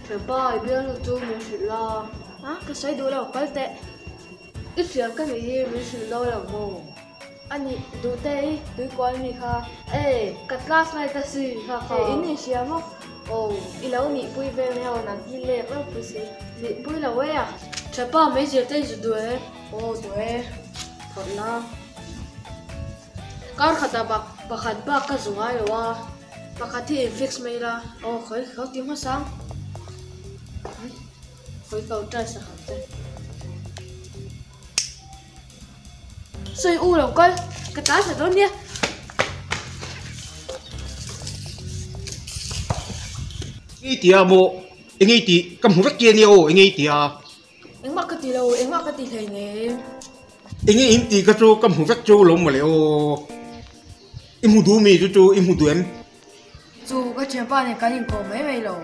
Trời bơi biết là chú mình sự lo. Hả? Cái xoay đuôi là có tệ. Ít việc cái gì mình sự lo là mồ. Anh đủ tệ túi quan mi kha. Ê, cắt last này ta xì kha kha. Ê, ini siapa? Oh, ilau ni pui về mèo nằm đi lẹ lắm pui xì. Ni pui là vậy à? Trời bơi mấy giờ tới rồi đuổi. Oh, đuổi. Thật là. Các khát bạc khát bạc cái dùng ai rồi? Bạc khát thì fix mấy la. Oh, khởi khởi tiếng hoa sáng. Khởi cầu trai sao hả? Xoay u đâu coi, cái tá sẽ đón nha. Ý tía mộ, anh ấy tí, cầm hút kia nhiều, anh ấy tía. Anh mặc cái tí đâu, anh mặc cái tí thầy nè. Anh ấy in tí cái chỗ cầm hút chỗ lắm mà liệu. Em hút đủ mì chỗ em hút đủ em. Chú cái chuyện ba này cái gì có mấy mấy rồi.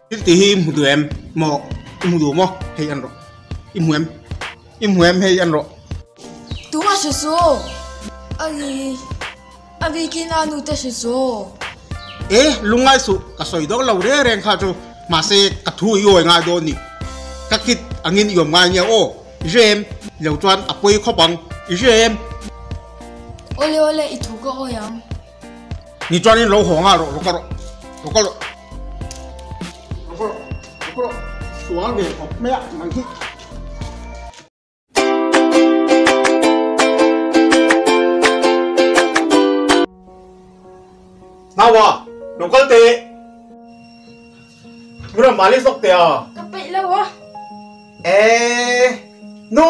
Cái tí em hút đủ em, mộ, em hút đủ mò, hay ăn rồi. Em hút em hay ăn rồi. Tú mà sử dụng. Anh vì kia nào nuôi ta sử dụng. Ê, lúc ngay số, cái sợi đó lâu đấy rèn khá cho, mà sẽ cái thu yêu ngay đó nè. Các kít anh ấy yêu ngay nhau, ô, em, lâu toàn áp quay khó bằng, em. Ole, ít thu có ôi à? Ni toàn nên lâu hỏng à rồi, lúc đó. Xuống về học mẹ, mang thích. Nawa, local te. Mura mali sok te à? Kapit lah wah. No.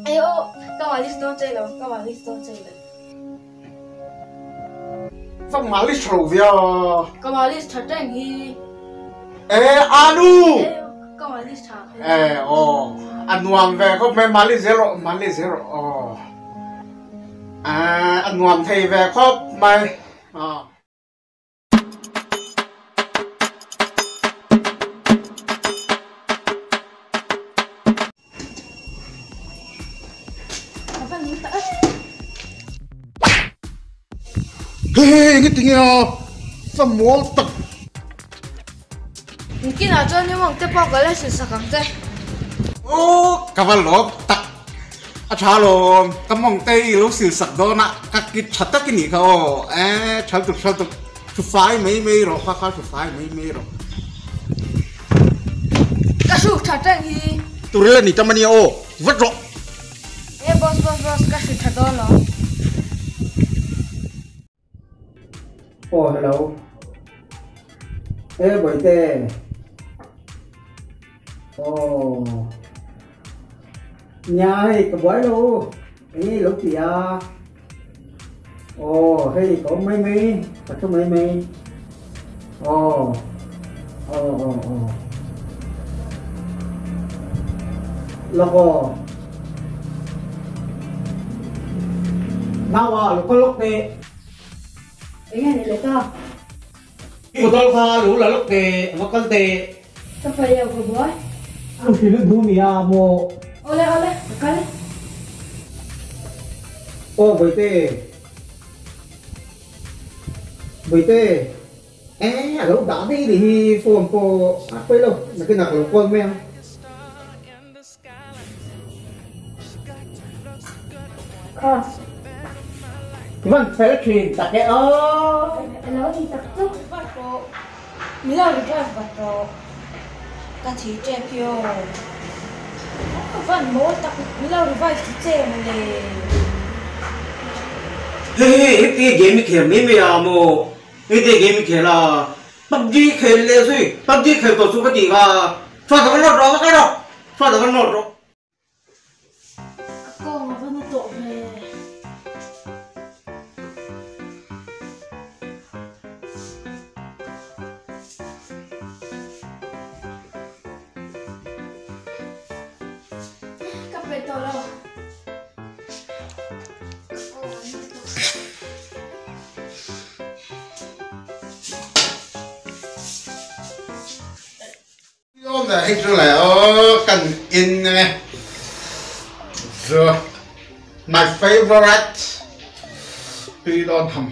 Ayo, kau malis don't say lah, kau malis don't say lah. Sao mali sầu vậy? Kau malis thật rằng hi. Anu. Kau malis thật. Anh Hoàng về có mấy mali zero. Anh Hoàng thầy về có mấy. Hei, cái tiếng à, sao mua tập? Mungkin aja ni mang tepak galas sesakan teh. Các bạn lốp tắc, cha lo, các mong tây lúc xử sặc đó nè, các cái chặt tất cái gì không? Chặt tục, chụp phái mấy rồi, khá chụp phái mấy rồi. Cái số thật rằng hi. Tụi lên đi cho mình yêu, vất rồi. Boss, cái số thật đó là. Hello. Bởi tê. Nhà hay có bói đâu. Lúc thì hay có mấy. Có số mấy. Loko. Nào lúc có lúc tê. Anh này lấy to. Một đôi pha lũ là lúc tê, một con tê. Sao phải yêu của bói? Lúc thì lúc đu mì mồ. Ole, cái này. Bởi tê. Lúc đó thì phồn cô quay lâu, là cái nào là quân mèo. Vâng, phải là truyền tạc cái Nó đi tập chút bắt cô. Mình làm được cái vật rồi. Cái chỉ chơi phiêu. Vẫn mỗi tập mình làm được vài chỉ chơi mà để. Hey, cái game kia mấy mồ, cái game kia là PUBG खेल ले सुई, PUBG खेल तो सुबह तीगा, छोड़ दो nó rồi. Cô mà vẫn tội về. Cặp về tàu đâu? Hôm nay hết rồi là cần in nè. Rồi, my favorite. Tuy đòn hầm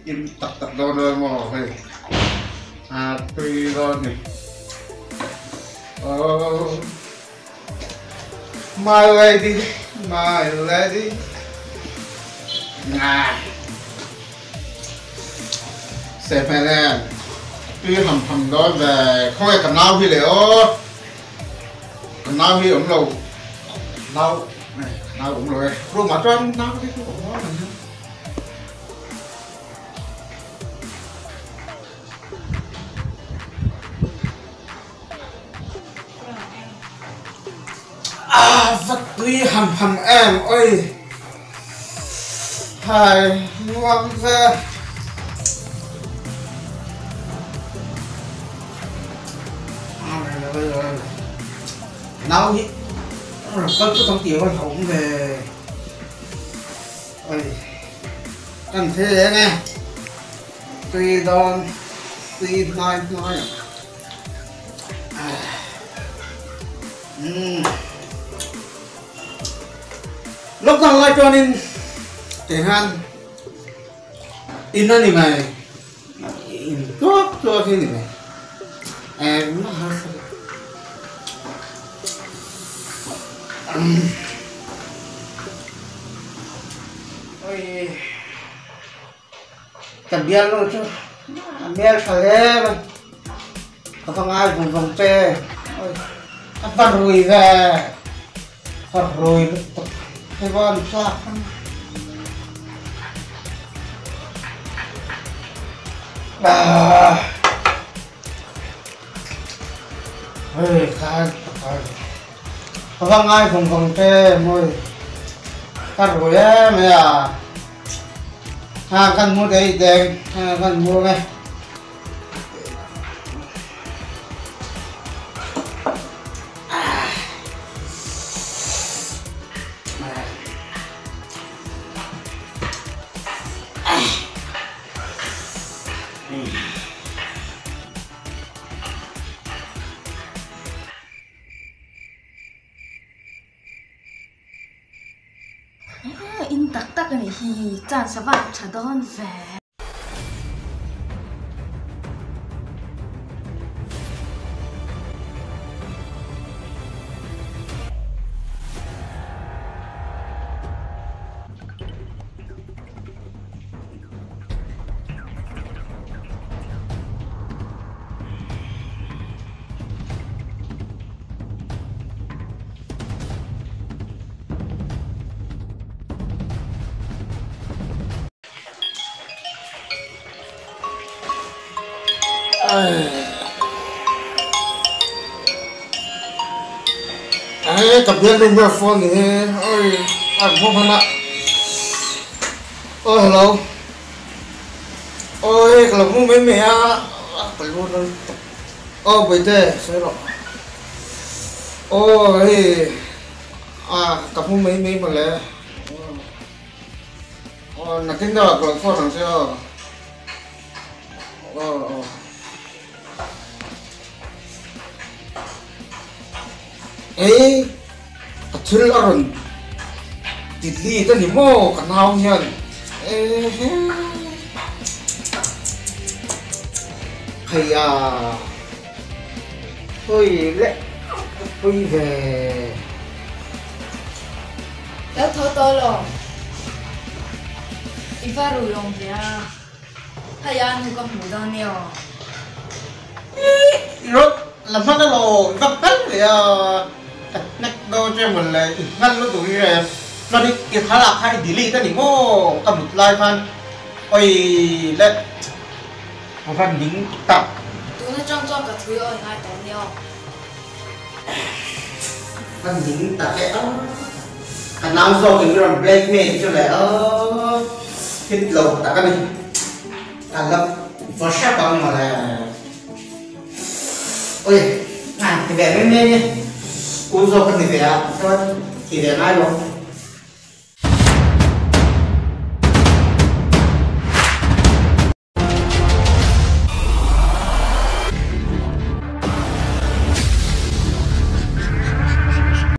in tật đó rồi mà phải tùy rồi này. My lady, my lady. Xem này nè, tuy hầm đó về không phải cầm nào thì liệu cầm nào thì ổng lầu nào này nào ổng lầu rồi mà cho em nào cái ổng đó này. Vật tuy hầm em ơi hai ngoan ra nào nhỉ con cứ trong tiểu con hổng về ơi cần thế nghe tuy đòn tuy nói lúc nào lại cho nên để han in nó này mày in tốt cho thế này em nó ôi cần biết luôn chứ biết phải thế mà không ai cùng vòng tre bắt rồi về bắt rồi hay con sao ơi khai không ai cùng vòng tre môi bắt rồi em à hai căn mua đây đèn hai căn mua ngay in tắc tắc này thì chán sẽ vào trả đón về. Cặp điện lên vào phone thì ôi không phân ạ. Ôi hello. Ôi kalau mau main mẹ perlu rồi. Bây giờ sao rồi? Ôi cặp mau main mà lẽ. Nak kita kalau phone làm sao? Kecil titli itu nih mau kenalnya kayak lẹ về đã thở to rồi đi pha rùi lòng kìa hay ăn thì con ngủ đâu nhiều rất làm sao đó rồi gấp tất thì nét đôi cho mình là ngăn nó tụi này nó đi kịp khá là hay delete cái này mô cầm một like fan ôi lên một phần những tập tụi nó trong cả thứ ơi hai tao nhiều phần những tập cái anh nào rồi thì làm blackmail cho lại hít lầu tại cái mình lập vào sát bằng mà là ôi thì về bên đây uso kan thì về thì về ngay luôn